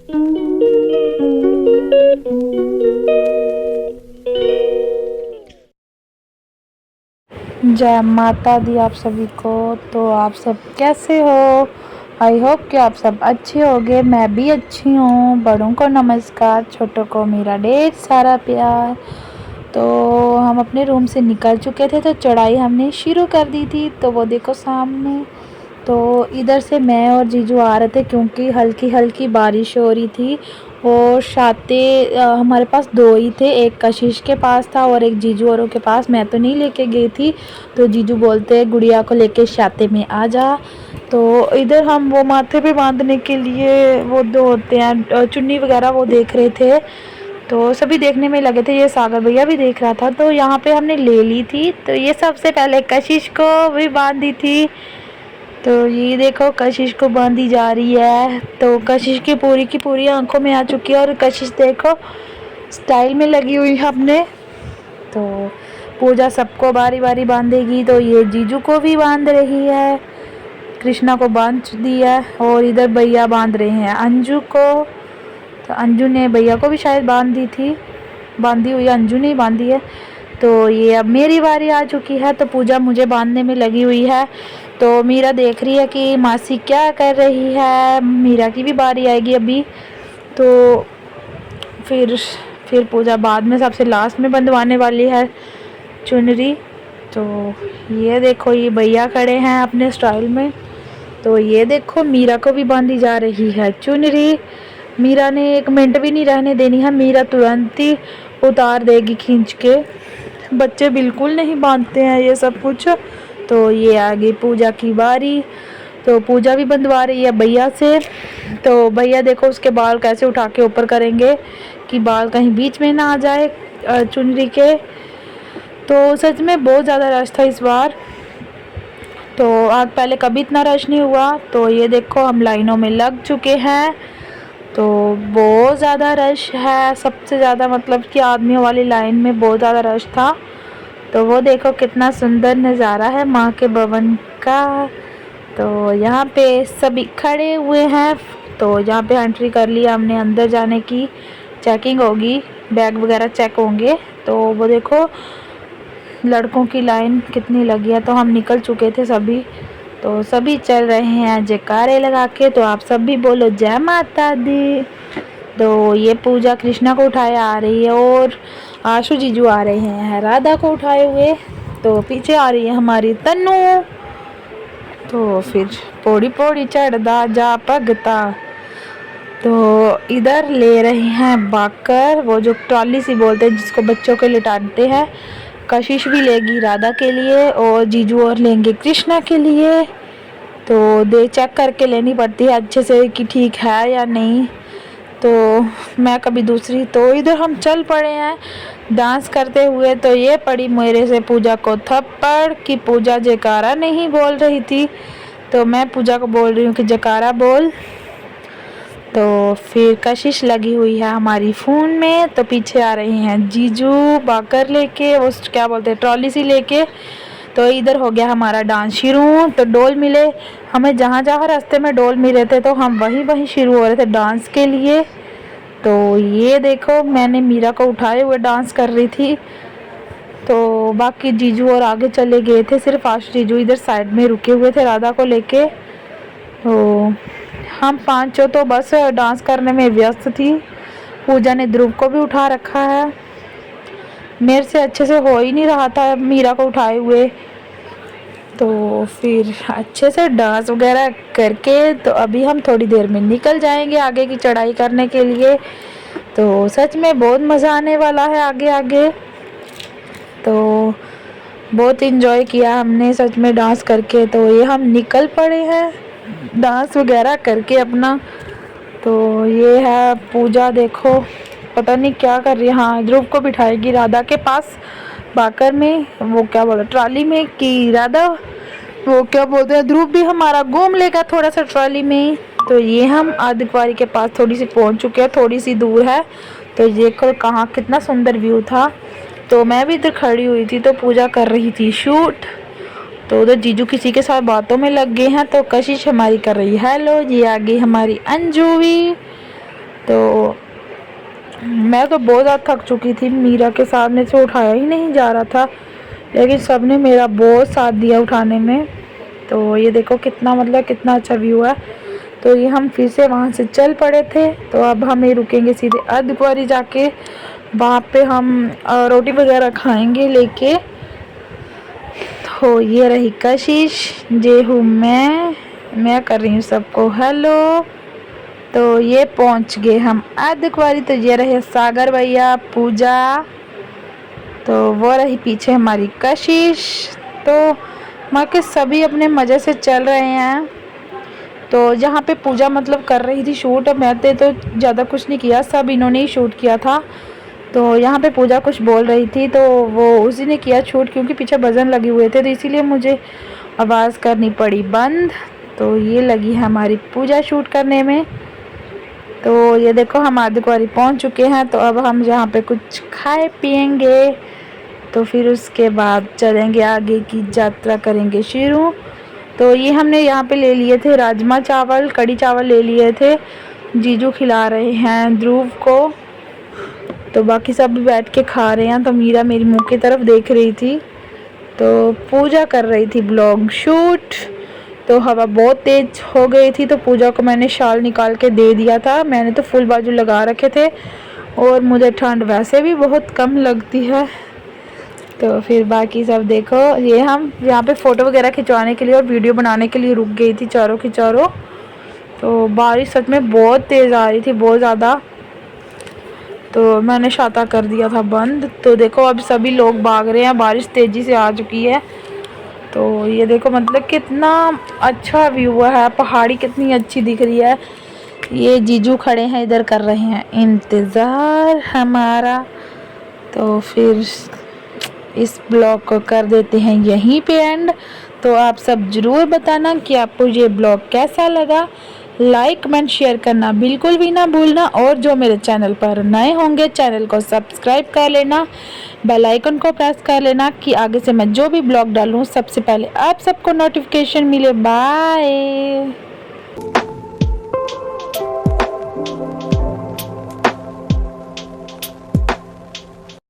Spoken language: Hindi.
जय माता दी आप सभी को। तो आप सब कैसे हो? आई होप कि आप सब अच्छे होंगे। मैं भी अच्छी हूँ। बड़ों को नमस्कार, छोटों को मेरा ढेर सारा प्यार। तो हम अपने रूम से निकल चुके थे, तो चढ़ाई हमने शुरू कर दी थी। तो वो देखो सामने। तो इधर से मैं और जीजू आ रहे थे, क्योंकि हल्की हल्की बारिश हो रही थी। और छाते हमारे पास दो ही थे, एक कशिश के पास था और एक जीजू औरों के पास। मैं तो नहीं लेके गई थी, तो जीजू बोलते गुड़िया को लेके छाते में आ जा। तो इधर हम वो माथे पे बांधने के लिए वो दो होते हैं चुन्नी वगैरह, वो देख रहे थे। तो सभी देखने में लगे थे, ये सागर भैया भी देख रहा था। तो यहाँ पे हमने ले ली थी। तो ये सबसे पहले कशिश को भी बांध दी थी। तो ये देखो कशिश को बांधी जा रही है। तो कशिश की पूरी आंखों में आ चुकी है। और कशिश देखो स्टाइल में लगी हुई है अपने। तो पूजा सबको बारी बारी बांधेगी। तो ये जीजू को भी बांध रही है, कृष्णा को बांध दी है। और इधर भैया बांध रहे हैं अंजू को। तो अंजू ने भैया को भी शायद बांध दी थी, बांधी हुई अंजू ने बांधी है। तो ये अब मेरी बारी आ चुकी है। तो पूजा मुझे बांधने में लगी हुई है। तो मीरा देख रही है कि मासी क्या कर रही है। मीरा की भी बारी आएगी अभी। तो फिर पूजा बाद में सबसे लास्ट में बंधवाने वाली है चुनरी। तो ये देखो ये भैया खड़े हैं अपने स्टाइल में। तो ये देखो मीरा को भी बांधी जा रही है चुनरी। मीरा ने एक मिनट भी नहीं रहने देनी है, मीरा तुरंत ही उतार देगी खींच के। बच्चे बिल्कुल नहीं बांधते हैं ये सब कुछ। तो ये आ गई पूजा की बारी। तो पूजा भी बंधवा रही है भैया से। तो भैया देखो उसके बाल कैसे उठा के ऊपर करेंगे कि बाल कहीं बीच में ना आ जाए चुनरी के। तो सच में बहुत ज़्यादा रश था इस बार। तो आज पहले कभी इतना रश नहीं हुआ। तो ये देखो हम लाइनों में लग चुके हैं। तो बहुत ज़्यादा रश है, सबसे ज़्यादा मतलब कि आदमियों वाली लाइन में बहुत ज़्यादा रश था। तो वो देखो कितना सुंदर नज़ारा है माँ के भवन का। तो यहाँ पे सभी खड़े हुए हैं। तो यहाँ पे एंट्री कर लिया हमने, अंदर जाने की चेकिंग होगी, बैग वगैरह चेक होंगे। तो वो देखो लड़कों की लाइन कितनी लगी है। तो हम निकल चुके थे सभी। तो सभी चल रहे हैं जयकारे लगा के। तो आप सब भी बोलो जय माता दी। तो ये पूजा कृष्णा को उठाए आ रही है और आशु जीजू आ रहे हैं राधा को उठाए हुए। तो पीछे आ रही है हमारी तन्नू। तो फिर पौड़ी पौड़ी चढ़दा जा भगता। तो इधर ले रहे हैं बाकर, वो जो ट्रॉली सी बोलते हैं जिसको बच्चों के लिटाते हैं। कशिश भी लेगी राधा के लिए और जीजू और लेंगे कृष्णा के लिए। तो दे चेक करके लेनी पड़ती है अच्छे से कि ठीक है या नहीं। तो मैं कभी दूसरी। तो इधर हम चल पड़े हैं डांस करते हुए। तो ये पड़ी मेरे से पूजा को थप्पड़ कि पूजा जयकारा नहीं बोल रही थी। तो मैं पूजा को बोल रही हूँ कि जयकारा बोल। तो फिर कशिश लगी हुई है हमारी फ़ोन में। तो पीछे आ रहे हैं जीजू बाकर लेके, वो क्या बोलते हैं ट्रॉली सी लेके। तो इधर हो गया हमारा डांस शुरू। तो डोल मिले हमें, जहाँ जहाँ रास्ते में डोल मिले थे तो हम वहीं शुरू हो रहे थे डांस के लिए। तो ये देखो मैंने मीरा को उठाए हुए डांस कर रही थी। तो बाकी जीजू और आगे चले गए थे, सिर्फ आशु जीजू इधर साइड में रुके हुए थे राधा को लेके। तो हम पांचों तो बस डांस करने में व्यस्त थी। पूजा ने ध्रुव को भी उठा रखा है, मेरे से अच्छे से हो ही नहीं रहा था मीरा को उठाए हुए। तो फिर अच्छे से डांस वगैरह करके तो अभी हम थोड़ी देर में निकल जाएंगे आगे की चढ़ाई करने के लिए। तो सच में बहुत मज़ा आने वाला है आगे आगे। तो बहुत इन्जॉय किया हमने सच में डांस करके। तो ये हम निकल पड़े हैं डांस वगैरह करके अपना। तो ये है पूजा, देखो पता नहीं क्या कर रही है। हाँ ध्रुव को बिठाएगी राधा के पास बाकर में, वो क्या बोला ट्रॉली में कि राधा, वो क्या बोलते हैं ध्रुव भी हमारा घूम लेगा थोड़ा सा ट्रॉली में। तो ये हम आदिकवारी के पास थोड़ी सी पहुंच चुके हैं, थोड़ी सी दूर है। तो देखो कहाँ कितना सुंदर व्यू था। तो मैं भी इधर खड़ी हुई थी, तो पूजा कर रही थी शूट। तो उधर जीजू किसी के साथ बातों में लग गए हैं। तो कशिश हमारी कर रही है हेलो। ये आ गई हमारी अंजू भी। तो मैं तो बहुत ज़्यादा थक चुकी थी, मीरा के सामने से उठाया ही नहीं जा रहा था, लेकिन सब ने मेरा बहुत साथ दिया उठाने में। तो ये देखो कितना मतलब कितना अच्छा व्यू है। तो ये हम फिर से वहाँ से चल पड़े थे, तो अब हमें रुकेंगे सीधे अर्धकुंवारी जाके, वहाँ पे हम रोटी वगैरह खाएंगे लेके। तो ये रही कशिश, ये हूँ मैं कर रही हूँ सबको हेलो। तो ये पहुँच गए हम अर्धकुंवारी। तो ये रहे सागर भैया, पूजा, तो वो रही पीछे हमारी कशिश। तो वहाँ के सभी अपने मज़े से चल रहे हैं। तो जहाँ पे पूजा मतलब कर रही थी शूट, मैंने तो ज़्यादा कुछ नहीं किया, सब इन्होंने ही शूट किया था। तो यहाँ पे पूजा कुछ बोल रही थी तो वो उसी ने किया शूट, क्योंकि पीछे भजन लगे हुए थे तो इसीलिए मुझे आवाज़ करनी पड़ी बंद। तो ये लगी है हमारी पूजा शूट करने में। तो ये देखो हम अर्धकुंवारी पहुँच चुके हैं। तो अब हम यहाँ पे कुछ खाए पिएंगे, तो फिर उसके बाद चलेंगे आगे की यात्रा करेंगे शुरू। तो ये हमने यहाँ पे ले लिए थे राजमा चावल, कड़ी चावल ले लिए थे, जीजू खिला रहे हैं ध्रुव को, तो बाकी सब भी बैठ के खा रहे हैं। तो मीरा मेरी मुंह की तरफ देख रही थी, तो पूजा कर रही थी ब्लॉग शूट। तो हवा बहुत तेज़ हो गई थी, तो पूजा को मैंने शाल निकाल के दे दिया था, मैंने तो फुल बाजू लगा रखे थे और मुझे ठंड वैसे भी बहुत कम लगती है। तो फिर बाकी सब देखो, ये हम यहाँ पे फ़ोटो वगैरह खिंचवाने के लिए और वीडियो बनाने के लिए रुक गई थी चारों की चारों। तो बारिश सच में बहुत तेज़ आ रही थी, बहुत ज़्यादा, तो मैंने छाता कर दिया था बंद। तो देखो अब सभी लोग भाग रहे हैं, बारिश तेज़ी से आ चुकी है। तो ये देखो मतलब कितना अच्छा व्यू है, पहाड़ी कितनी अच्छी दिख रही है। ये जीजू खड़े हैं इधर कर रहे हैं इंतज़ार हमारा। तो फिर इस ब्लॉग को कर देते हैं यहीं पे एंड। तो आप सब ज़रूर बताना कि आपको ये ब्लॉग कैसा लगा, लाइक कमेंट शेयर करना बिल्कुल भी ना भूलना, और जो मेरे चैनल पर नए होंगे चैनल को सब्सक्राइब कर लेना, बेल आइकन को प्रेस कर लेना कि आगे से मैं जो भी ब्लॉग डालूँ सबसे पहले आप सबको नोटिफिकेशन मिले। बाय।